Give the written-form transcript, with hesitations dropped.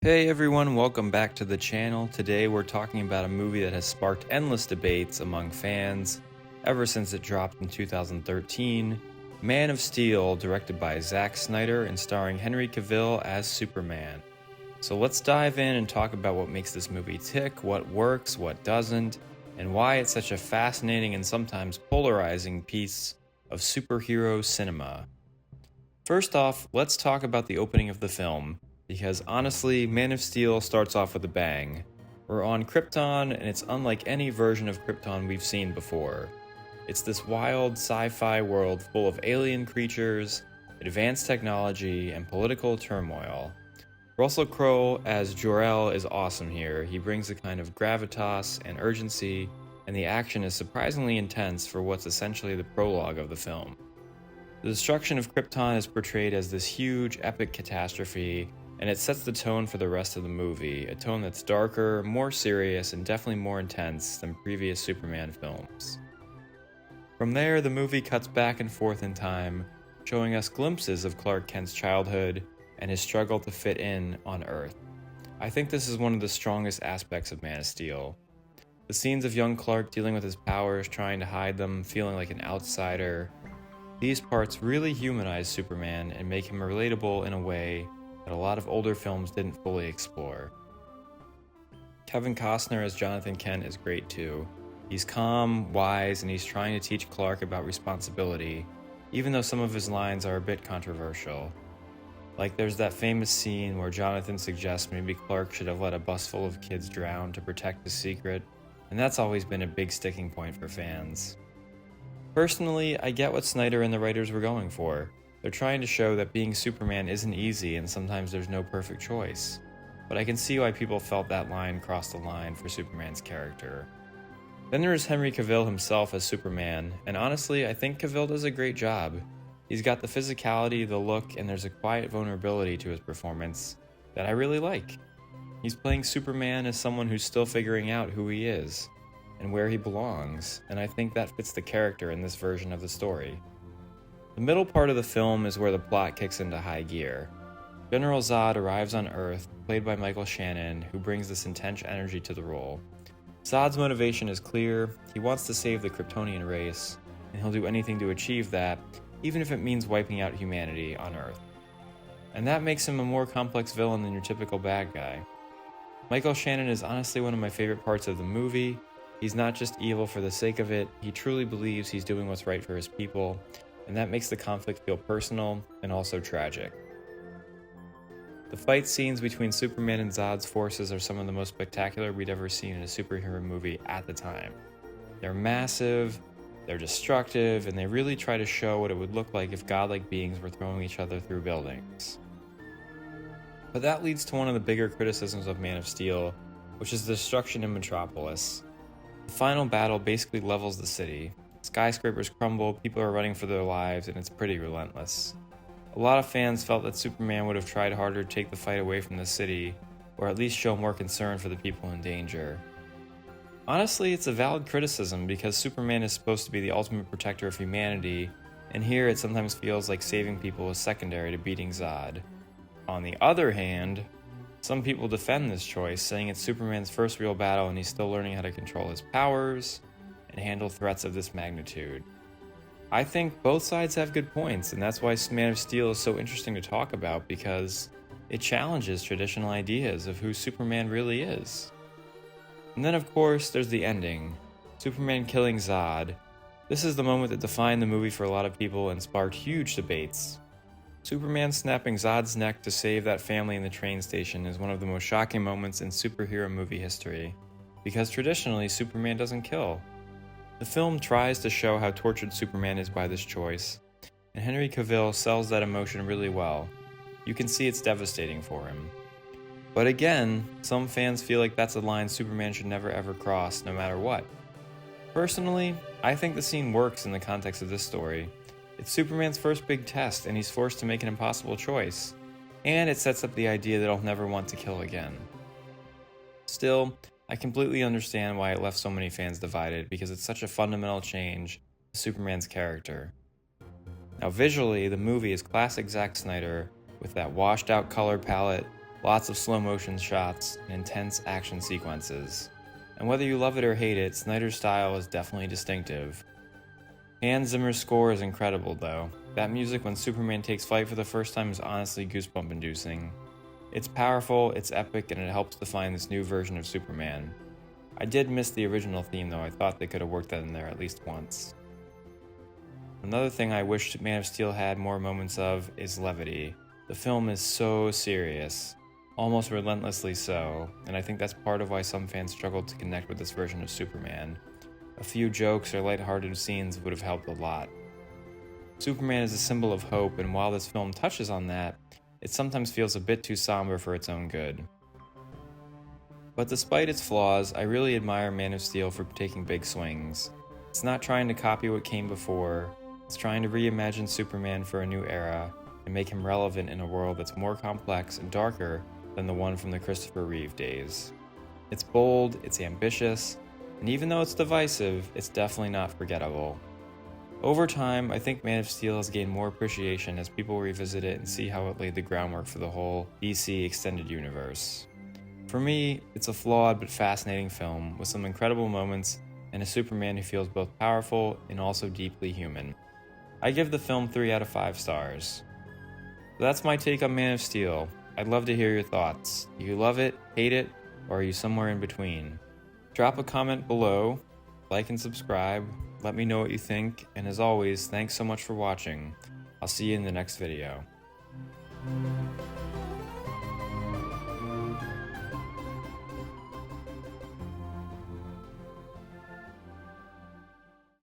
Hey everyone, welcome back to the channel. Today we're talking about a movie that has sparked endless debates among fans ever since it dropped in 2013, Man of Steel, directed by Zack Snyder and starring Henry Cavill as Superman. So let's dive in and talk about what makes this movie tick, what works, what doesn't, and why it's such a fascinating and sometimes polarizing piece of superhero cinema. First off, let's talk about the opening of the film, because honestly, Man of Steel starts off with a bang. We're on Krypton, and it's unlike any version of Krypton we've seen before. It's this wild sci-fi world full of alien creatures, advanced technology, and political turmoil. Russell Crowe as Jor-El is awesome here. He brings a kind of gravitas and urgency, and the action is surprisingly intense for what's essentially the prologue of the film. The destruction of Krypton is portrayed as this huge, epic catastrophe, and it sets the tone for the rest of the movie, a tone that's darker, more serious, and definitely more intense than previous Superman films. From there, the movie cuts back and forth in time, showing us glimpses of Clark Kent's childhood and his struggle to fit in on Earth. I think this is one of the strongest aspects of Man of Steel. The scenes of young Clark dealing with his powers, trying to hide them, feeling like an outsider. These parts really humanize Superman and make him relatable in a way that a lot of older films didn't fully explore. Kevin Costner as Jonathan Kent is great too. He's calm, wise, and he's trying to teach Clark about responsibility, even though some of his lines are a bit controversial. Like there's that famous scene where Jonathan suggests maybe Clark should have let a bus full of kids drown to protect his secret, and that's always been a big sticking point for fans. Personally, I get what Snyder and the writers were going for. They're trying to show that being Superman isn't easy and sometimes there's no perfect choice. But I can see why people felt that line crossed the line for Superman's character. Then there's Henry Cavill himself as Superman, and honestly, I think Cavill does a great job. He's got the physicality, the look, and there's a quiet vulnerability to his performance that I really like. He's playing Superman as someone who's still figuring out who he is and where he belongs, and I think that fits the character in this version of the story. The middle part of the film is where the plot kicks into high gear. General Zod arrives on Earth, played by Michael Shannon, who brings this intense energy to the role. Zod's motivation is clear. He wants to save the Kryptonian race, and he'll do anything to achieve that, even if it means wiping out humanity on Earth. And that makes him a more complex villain than your typical bad guy. Michael Shannon is honestly one of my favorite parts of the movie. He's not just evil for the sake of it, he truly believes he's doing what's right for his people, and that makes the conflict feel personal and also tragic. The fight scenes between Superman and Zod's forces are some of the most spectacular we'd ever seen in a superhero movie at the time. They're massive, they're destructive, and they really try to show what it would look like if godlike beings were throwing each other through buildings. But that leads to one of the bigger criticisms of Man of Steel, which is the destruction in Metropolis. The final battle basically levels the city. Skyscrapers crumble, people are running for their lives, and it's pretty relentless. A lot of fans felt that Superman would have tried harder to take the fight away from the city, or at least show more concern for the people in danger. Honestly, it's a valid criticism because Superman is supposed to be the ultimate protector of humanity, and here it sometimes feels like saving people is secondary to beating Zod. On the other hand, some people defend this choice, saying it's Superman's first real battle and he's still learning how to control his powers and handle threats of this magnitude. I think both sides have good points, and that's why Man of Steel is so interesting to talk about, because it challenges traditional ideas of who Superman really is. And then of course there's the ending, Superman killing Zod. This is the moment that defined the movie for a lot of people and sparked huge debates. Superman snapping Zod's neck to save that family in the train station is one of the most shocking moments in superhero movie history, because traditionally Superman doesn't kill. The film tries to show how tortured Superman is by this choice, and Henry Cavill sells that emotion really well. You can see it's devastating for him. But again, some fans feel like that's a line Superman should never ever cross, no matter what. Personally, I think the scene works in the context of this story. It's Superman's first big test, and he's forced to make an impossible choice, and it sets up the idea that he'll never want to kill again. Still, I completely understand why it left so many fans divided, because it's such a fundamental change to Superman's character. Now visually, the movie is classic Zack Snyder, with that washed out color palette, lots of slow motion shots, and intense action sequences. And whether you love it or hate it, Snyder's style is definitely distinctive. Hans Zimmer's score is incredible though. That music when Superman takes flight for the first time is honestly goosebump inducing. It's powerful, it's epic, and it helps define this new version of Superman. I did miss the original theme though. I thought they could have worked that in there at least once. Another thing I wish Man of Steel had more moments of is levity. The film is so serious, almost relentlessly so, and I think that's part of why some fans struggled to connect with this version of Superman. A few jokes or lighthearted scenes would have helped a lot. Superman is a symbol of hope, and while this film touches on that, it sometimes feels a bit too somber for its own good. But despite its flaws, I really admire Man of Steel for taking big swings. It's not trying to copy what came before, it's trying to reimagine Superman for a new era and make him relevant in a world that's more complex and darker than the one from the Christopher Reeve days. It's bold, it's ambitious, and even though it's divisive, it's definitely not forgettable. Over time, I think Man of Steel has gained more appreciation as people revisit it and see how it laid the groundwork for the whole DC extended universe. For me, it's a flawed but fascinating film with some incredible moments and a Superman who feels both powerful and also deeply human. I give the film 3 out of 5 stars. So that's my take on Man of Steel. I'd love to hear your thoughts. Do you love it, hate it, or are you somewhere in between? Drop a comment below, like and subscribe, let me know what you think, and as always, thanks so much for watching. I'll see you in the next video.